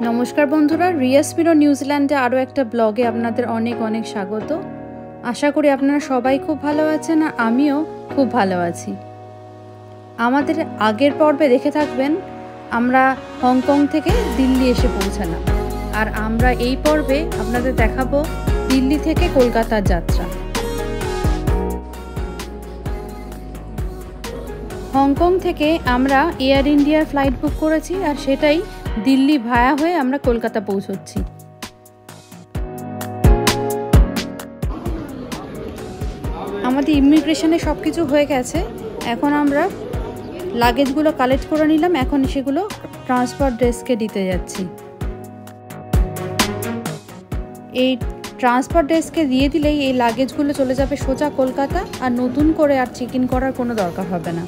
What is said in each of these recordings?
নমস্কার বন্ধুরা, রিয়াস মিরর নিউজিল্যান্ডে আরও একটা ব্লগে আপনাদের অনেক অনেক স্বাগত। আশা করি আপনারা সবাই খুব ভালো আছেন আর আমিও খুব ভালো আছি। আমাদের আগের পর্বে দেখে থাকবেন আমরা হংকং থেকে দিল্লি এসে পৌঁছালাম, আর আমরা এই পর্বে আপনাদের দেখাবো দিল্লি থেকে কলকাতার যাত্রা। হংকং থেকে আমরা এয়ার ইন্ডিয়ার ফ্লাইট বুক করেছি, আর সেটাই দিল্লি ভায়া হয়ে আমরা কলকাতা পৌঁছচ্ছি। আমাদের ইমিগ্রেশনে সব কিছু হয়ে গেছে, এখন আমরা লাগেজগুলো কালেক্ট করে নিলাম, এখন সেগুলো ট্রান্সফার ডেস্কে দিতে যাচ্ছি। এই ট্রান্সফার ডেস্কে দিয়ে দিলেই এই লাগেজগুলো চলে যাবে সোজা কলকাতা, আর নতুন করে আর চেক ইন করার কোনো দরকার হবে না।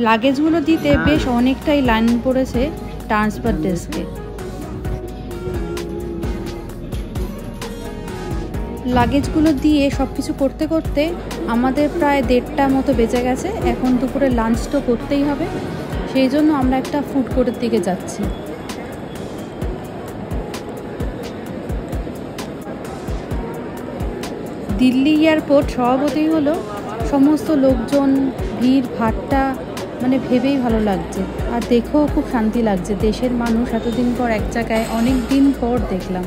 লাগেজগুলো দিতে বেশ অনেকটাই লাইন পড়েছে ট্রান্সফার ডেস্কে। লাগেজগুলো দিয়ে সব কিছু করতে করতে আমাদের প্রায় 1:30 মতো বেজে গেছে। এখন দুপুরে লাঞ্চ তো করতেই হবে, সেই জন্য আমরা একটা ফুড কোর্টের দিকে যাচ্ছি। দিল্লি এয়ারপোর্ট স্বভাবতই হলো সমস্ত লোকজন, ভিড় ভাট্টা, মানে ভেবেই ভালো লাগছে, আর দেখেও খুব শান্তি লাগছে। দেশের মানুষ এতদিন পর এক জায়গায়, অনেক দিন পর দেখলাম।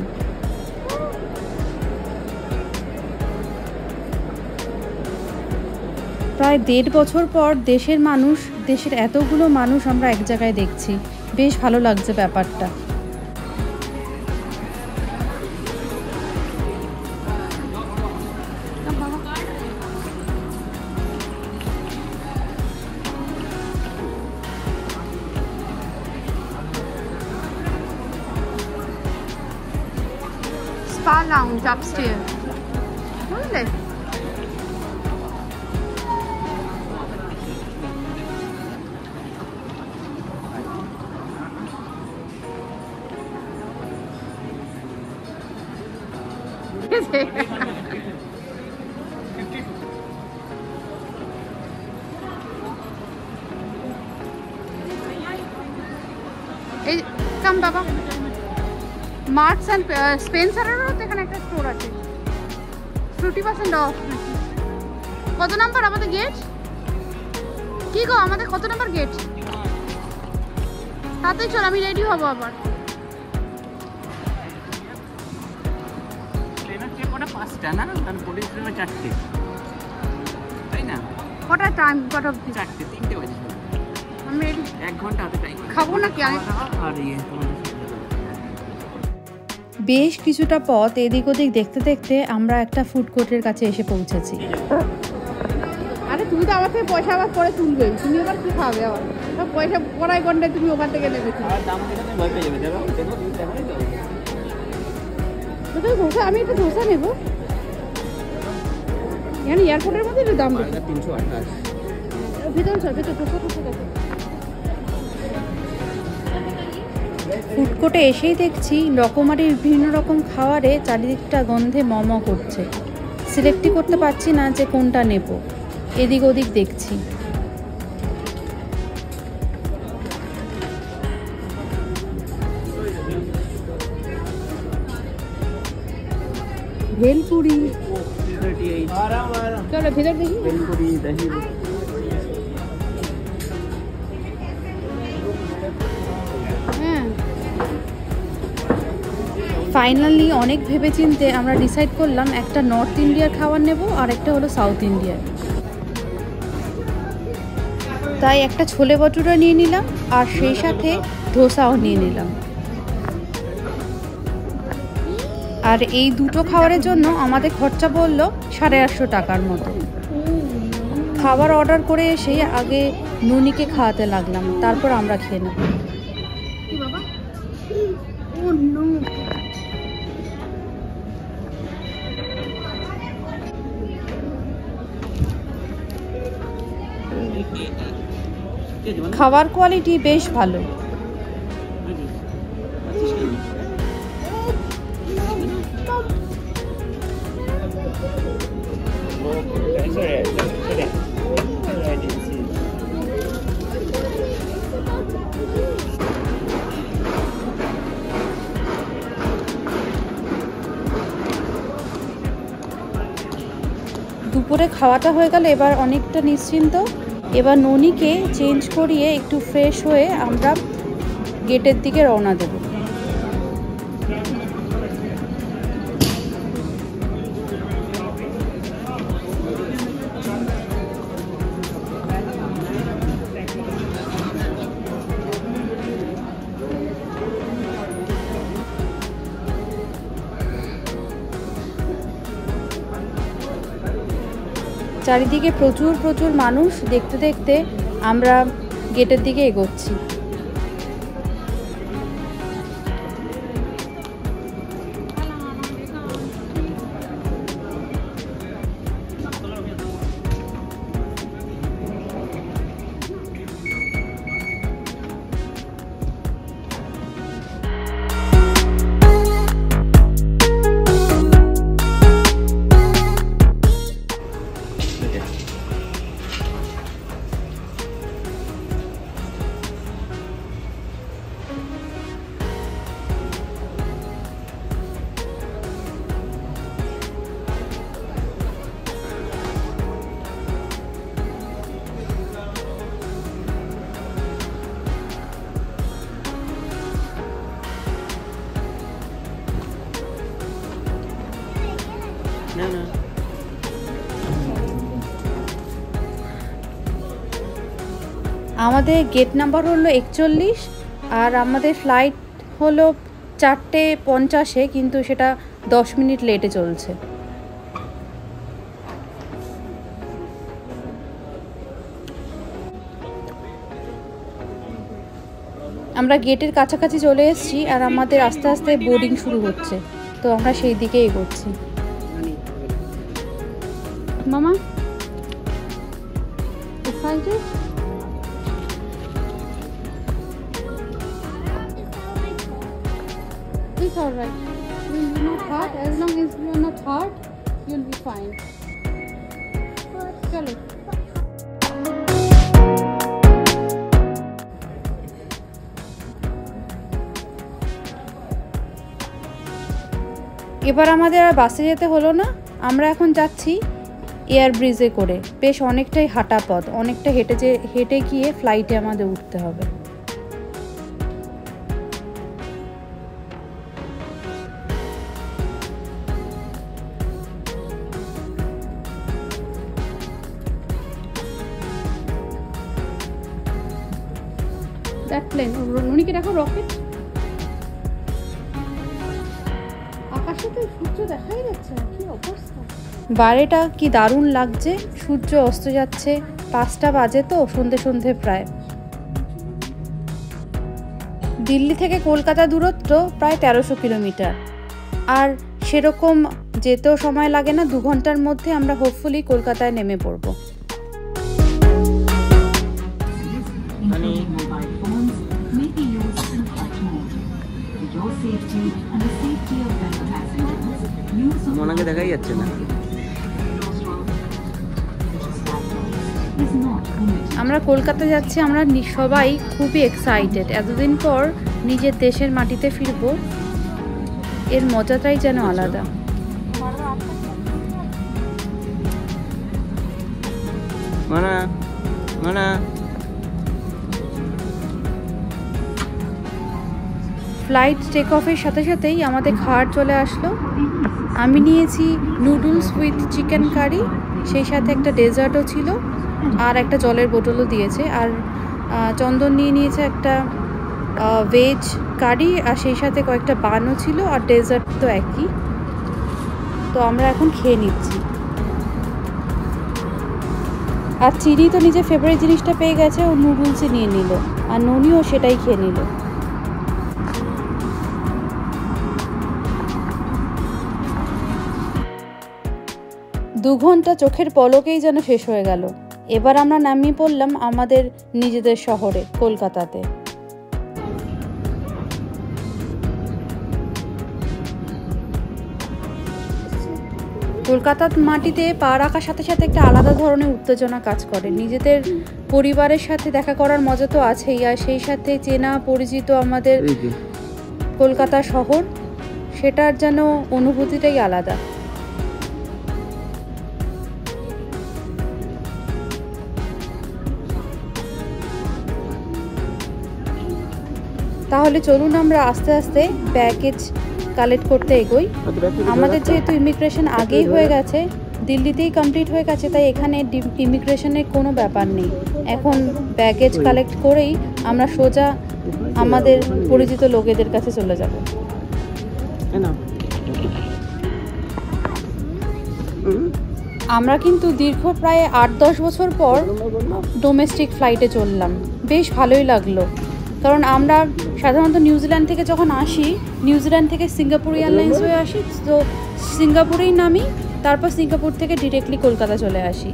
প্রায় 1.5 বছর পর দেশের এতগুলো মানুষ আমরা এক জায়গায় দেখছি, বেশ ভালো লাগছে ব্যাপারটা। Spa lounge upstairs. বুঝলে? এই কাম বাবা, মার্কস অ্যান্ড স্পেন্সারেরও তো এখানে একটা স্টোর আছে, 50% অফ। কত নাম্বার আমাদের গেট? কি গো, আমাদের কত নাম্বার গেট? তাতেই চল, আমি রেডি হবো আবার। কটা টাইম? কটা? 3টে বাজে। আমি রেডি। 1 ঘন্টা হাতে টাইম। খাবো নাকি আমি? আর বেশ কিছুটা পথ এদিক ওদিক দেখতে দেখতে আমরা একটা ফুড কোর্টের কাছে এসে পৌঁছেছি। আরে তুমি তো আমার থেকে পয়সা আবার পরে তুলবে, তুমি আবার কি খাবে? আবার সব পয়সা পড়াই গন্ডে তুমি ওখান থেকে নেবে। আর দাম দেখে তুমি ভয় পেয়ে যাবে। দেখো দেখো তুমি দেখাই দাও। তো ধোসা, আমি একটু ধোসা নেবো। এখানে এয়ারপোর্টের মধ্যে একটু দাম বেশি। 328। ভিতরে চল, ভিতরে ধোসা ধোসা দেখো। ফুড কোর্টে এসেই দেখছি রকমারির বিভিন্ন রকম খাবারে চারিদিকটা গন্ধে মম করছে। সিলেক্টই করতে পারছি না যে কোনটা নেব, এদিক ওদিক দেখছি। ভেলপুরি, 38। চলো ভিতর দেখি। ভেলপুরি দহি। হ্যাঁ, ফাইনালি অনেক ভেবেচিন্তে আমরা ডিসাইড করলাম একটা নর্থ ইন্ডিয়ার খাবার নেব আর একটা হলো সাউথ ইন্ডিয়ার। তাই একটা ছোলে ভটুরা নিয়ে নিলাম, আর সেই সাথে ধোসাও নিয়ে নিলাম। আর এই দুটো খাবারের জন্য আমাদের খরচা পড়লো 850 টাকার মতো। খাবার অর্ডার করে এসে আগে নুনিকে খাওয়াতে লাগলাম, তারপর আমরা খেয়ে নেব। কি বাবা? ও নো, খাবার কোয়ালিটি বেশ ভালো। দুপুরে খাওয়াটা হয়ে গেল, এবার অনেকটা নিশ্চিন্ত। এবার ননিকে চেঞ্জ করিয়ে একটু ফ্রেশ হয়ে আমরা গেটের দিকে রওনা দেব। চারিদিকে প্রচুর প্রচুর মানুষ, দেখতে দেখতে আমরা গেটের দিকে এগোচ্ছি। না না আমাদের গেট নাম্বার হলো 41 আর আমাদের ফ্লাইট হলো 4:50, কিন্তু সেটা 10 মিনিট লেটে চলছে। আমরা গেটের কাছাকাছি চলে এসেছি আর আমাদের আস্তে আস্তে বোর্ডিং শুরু হচ্ছে, তো আমরা সেই দিকে এগোচ্ছি। মামা excited? It's all right. You're not hurt. As long as you're not hurt, you'll be fine. চলো। এবার আমাদের আর বাসে যেতে হলো না, আমরা এখন যাচ্ছি এয়ার ব্রিজে করে। বেশ অনেকটাই হাঁটা পথ, অনেকটা হেঁটে গিয়ে ফ্লাইটে আমাদের উঠতে হবে। দ্যাট প্লেন, ননিকে দেখো রকেট। আকাশে তো সূর্য দেখাই যাচ্ছে, কি অবস্থা। বাইরেটা কি দারুণ লাগছে, সূর্য অস্ত যাচ্ছে। 5টা বাজে, তো সন্ধে সন্ধে প্রায়। দিল্লি থেকে কলকাতা দূরত্ব প্রায় 1300 কিলোমিটার, আর সেরকম যেতেও সময় লাগে না। 2 ঘন্টার মধ্যে আমরা হোপফুলি কলকাতায় নেমে পড়ব। মনাকে দেখাই যাচ্ছে না। আমরা কলকাতা যাচ্ছি, আমরা সবাই খুবই এক্সাইটেড। এতদিন পর নিজের দেশের মাটিতে ফিরব, এর মজাটাই যেন আলাদা। মানা মানা ফ্লাইট টেক অফের সাথে সাথেই আমাদের খাবার চলে আসলো। আমি নিয়েছি নুডলস উইথ চিকেন কারি, সেই সাথে একটা ডেজার্টও ছিল, আর একটা জলের বোতলও দিয়েছে। আর চন্দন নিয়েছে একটা ভেজ কারি, আর সেই সাথে কয়েকটা বানও ছিল, আর ডেজার্ট তো একই। তো আমরা এখন খেয়ে নিচ্ছি। আর চিনি তো নিজের ফেভারিট জিনিসটা পেয়ে গেছে, ও নুডলসই নিয়ে নিল, আর ননিও সেটাই খেয়ে নিল। দু ঘন্টা চোখের পলকেই যেন শেষ হয়ে গেল। এবার আমরা নামিয়ে পড়লাম আমাদের নিজেদের শহরে, কলকাতাতে। কলকাতার মাটিতে পা রাখার সাথে সাথে একটা আলাদা ধরনের উত্তেজনা কাজ করে। নিজেদের পরিবারের সাথে দেখা করার মজা তো আছেই, আর সেই সাথে চেনা পরিচিত আমাদের কলকাতা শহর, সেটার যেন অনুভূতিটাই আলাদা। তাহলে চলুন আমরা আস্তে আস্তে ব্যাগেজ কালেক্ট করতে এগোই। আমাদের যেহেতু ইমিগ্রেশন আগেই হয়ে গেছে, দিল্লিতেই কমপ্লিট হয়ে গেছে, তাই এখানে ইমিগ্রেশনের কোনো ব্যাপার নেই। এখন ব্যাগেজ কালেক্ট করেই আমরা সোজা আমাদের পরিচিত লোকেদের কাছে চলে যাব। আমরা কিন্তু দীর্ঘ প্রায় 8-10 বছর পর ডোমেস্টিক ফ্লাইটে চললাম। বেশ ভালোই লাগলো, কারণ আমরা সাধারণত নিউজিল্যান্ড থেকে যখন আসি, নিউজিল্যান্ড থেকে সিঙ্গাপুর এয়ারলাইন্স হয়ে আসি, তো সিঙ্গাপুরেই নামি, তারপর সিঙ্গাপুর থেকে ডিরেক্টলি কলকাতা চলে আসি।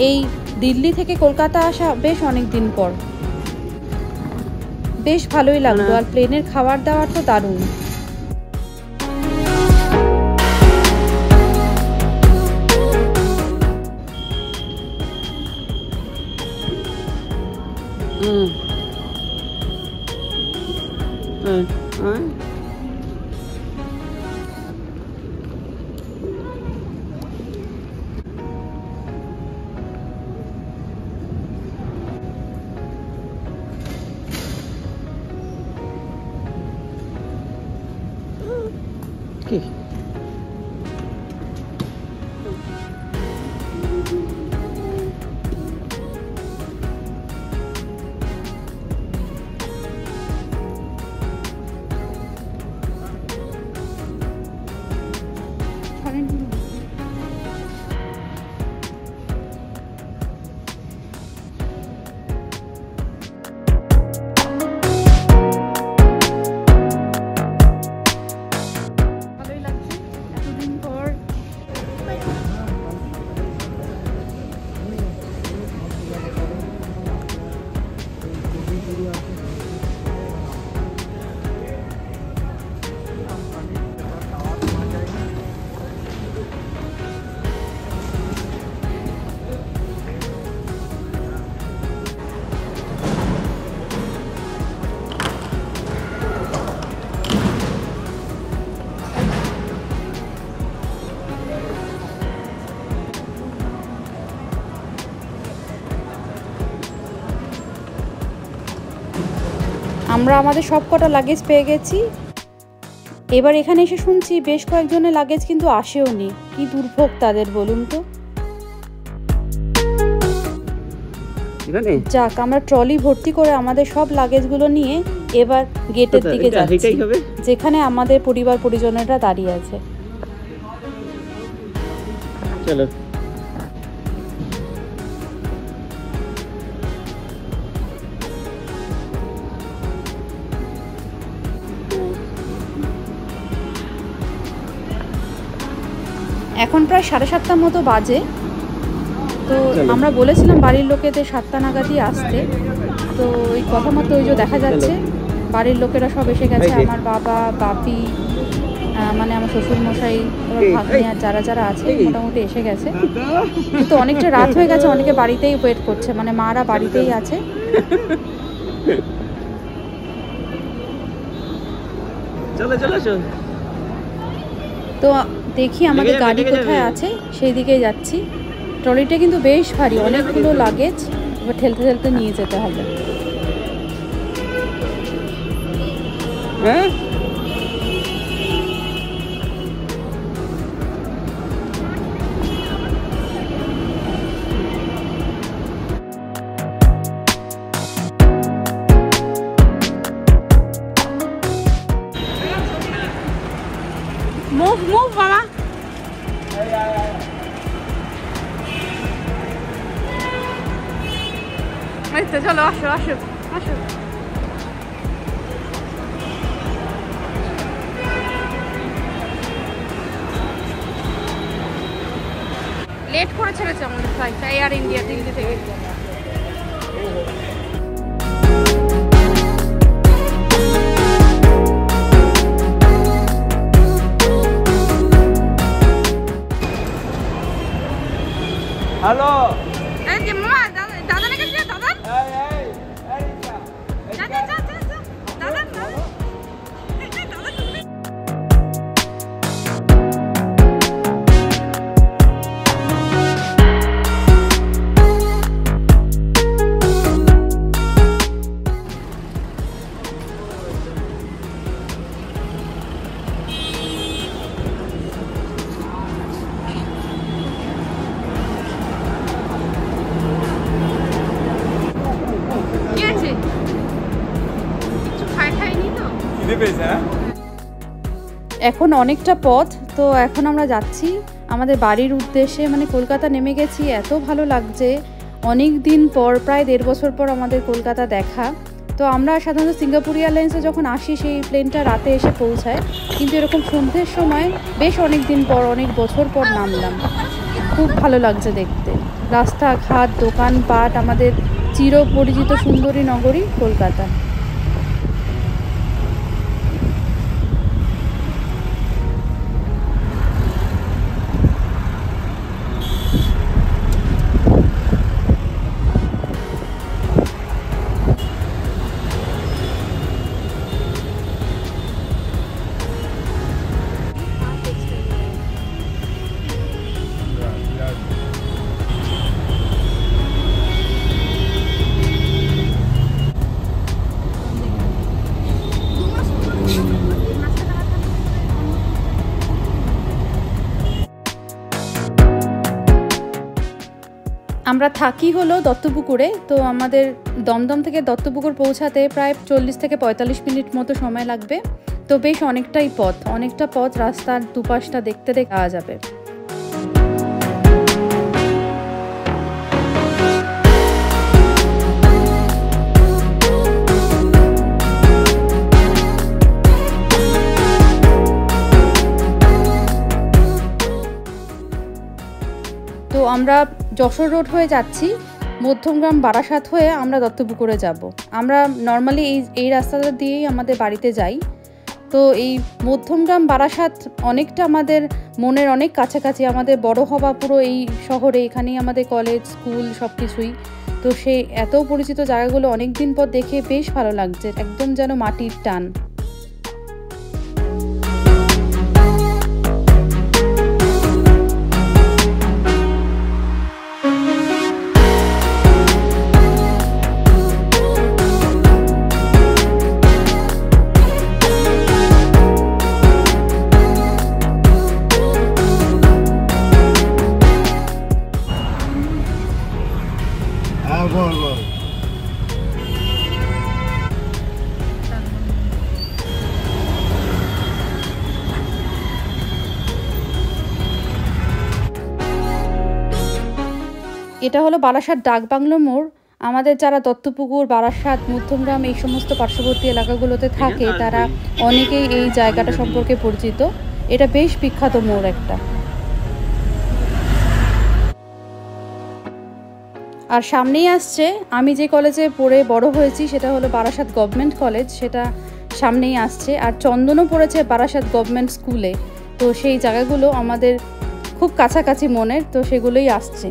এই দিল্লি থেকে কলকাতা আসা বেশ অনেক দিন পর, বেশ ভালোই লাগলো। আর প্লেনের খাবার দাবার তো দারুণ। কি আমরা আমাদের সব কটা লাগেজ পেয়ে গেছি। এবার এখানে এসে শুনছি বেশ কয়েকজনের লাগেজ কিন্তু আসেও নি। কি দুর্ভোগ তাদের, বলুন তো। যাক, আমরা ট্রলি ভর্তি করে আমাদের সব লাগেজগুলো নিয়ে এবার গেটের দিকে যাচ্ছি, যেখানে আমাদের পরিবার পরিজনেরা দাঁড়িয়ে আছে। চলো। এখন প্রায় 7:30 মতো বাজে। তো আমরা বলেছিলাম বাড়ির লোকেদের 7টা নাগাদই আসতে, তো ওই কথা মতো ওই যে দেখা যাচ্ছে বাড়ির লোকেরা সব এসে গেছে। আমার বাবা, বাপি, মানে আমার শ্বশুর মশাই, ভাগ্নি আর যারা যারা আছে মোটামুটি এসে গেছে। কিন্তু অনেকটা রাত হয়ে গেছে, অনেকে বাড়িতেই ওয়েট করছে, মানে মারা বাড়িতেই আছে। তো দেখি আমাদের গাড়ি কোথায় আছে, সেই দিকেই যাচ্ছি। ট্রলিটা কিন্তু বেশ ভারী, অনেকগুলো লাগেজ, এবার ঠেলতে ঠেলতে নিয়ে যেতে হবে। হ্যাঁ, মুভ মুভ মামা। এই তো চলো, আসো আসো আসো। লেট করে ছেড়েছে আমাদের ফ্লাইটটা, এয়ার ইন্ডিয়া দিল্লি থেকে। হ্যালো, এই যে মামা, দাদা নাকি দাদা দাদা দাদা দাদা। এখন অনেকটা পথ, তো এখন আমরা যাচ্ছি আমাদের বাড়ির উদ্দেশ্যে। মানে কলকাতা নেমে গেছি, এত ভালো লাগছে। অনেক দিন পর, প্রায় 1.5 বছর পর আমাদের কলকাতা দেখা। তো আমরা সাধারণত সিঙ্গাপুর এয়ারলাইন্সে যখন আসি সেই প্লেনটা রাতে এসে পৌঁছায়, কিন্তু এরকম সন্ধ্যের সময় বেশ অনেক দিন পর, অনেক বছর পর নামলাম। খুব ভালো লাগছে দেখতে, রাস্তাঘাট, দোকানপাট, আমাদের চিরপরিচিত সুন্দরী নগরী কলকাতা। আমরা থাকি হলো দত্তপুকুরে। তো আমাদের দমদম থেকে দত্তপুকুর পৌঁছাতে প্রায় 40 থেকে 45 মিনিট মতো সময় লাগবে। তো বেশ অনেকটা পথ রাস্তার দুপাশটা দেখতে যাওয়া যাবে। তো আমরা যশোর রোড হয়ে যাচ্ছি, মধ্যমগ্রাম বারাসাত হয়ে আমরা দত্তপুকুরে যাব। আমরা নর্মালি এই রাস্তাটা দিয়েই আমাদের বাড়িতে যাই। তো এই মধ্যমগ্রাম বারাসাত অনেকটা আমাদের মনের অনেক কাছাকাছি। আমাদের বড় হওয়া পুরো এই শহরে, এখানেই আমাদের কলেজ, স্কুল সব কিছুই। তো সেই এত পরিচিত জায়গাগুলো অনেক দিন পর দেখে বেশ ভালো লাগছে, একদম যেন মাটির টান। এটা হলো বারাসাত ডাকবাংলো মোড়। আমাদের যারা দত্তপুকুর, বারাসাত, মধ্যমগ্রাম এই সমস্ত পার্শ্ববর্তী এলাকাগুলোতে থাকে তারা অনেকেই এই জায়গাটা সম্পর্কে পরিচিত। এটা বেশ বিখ্যাত মোড় একটা। আর সামনেই আসছে আমি যে কলেজে পড়ে বড় হয়েছি, সেটা হলো বারাসাত গভর্নমেন্ট কলেজ, সেটা সামনেই আসছে। আর চন্দনও পড়েছে বারাসাত গভর্নমেন্ট স্কুলে। তো সেই জায়গাগুলো আমাদের খুব কাছাকাছি মনের, তো সেগুলোই আসছে।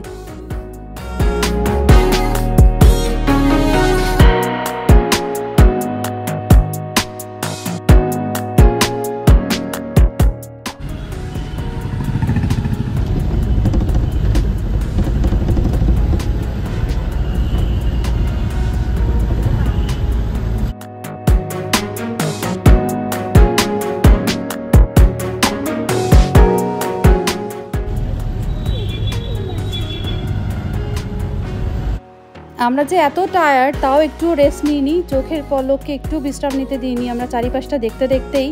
আমরা যে এত টায়ার্ড, তাও একটু রেস্ট নিইনি, চোখের পলককে একটু বিশ্রাম নিতে দিইনি। আমরা চারিপাশটা দেখতে দেখতেই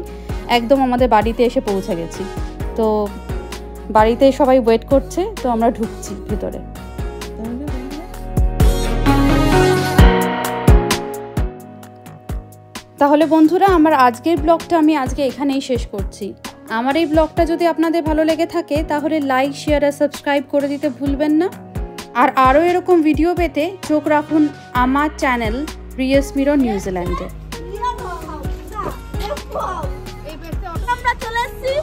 একদম আমাদের বাড়িতে এসে পৌঁছে গেছি। তো বাড়িতে সবাই ওয়েট করছে, তো আমরা ঢুকছি ভিতরে। তাহলে বন্ধুরা, আমার আজকের ব্লগটা আমি এখানেই শেষ করছি। আমার এই ব্লগটা যদি আপনাদের ভালো লেগে থাকে তাহলে লাইক, শেয়ার আর সাবস্ক্রাইব করে দিতে ভুলবেন না। আর আরও এরকম ভিডিও পেতে চোখ রাখুন আমার চ্যানেল রিয়াস মিরর নিউজিল্যান্ডে। আমরা চলে এসেছি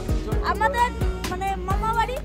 আমাদের মানে মামা বাড়ি।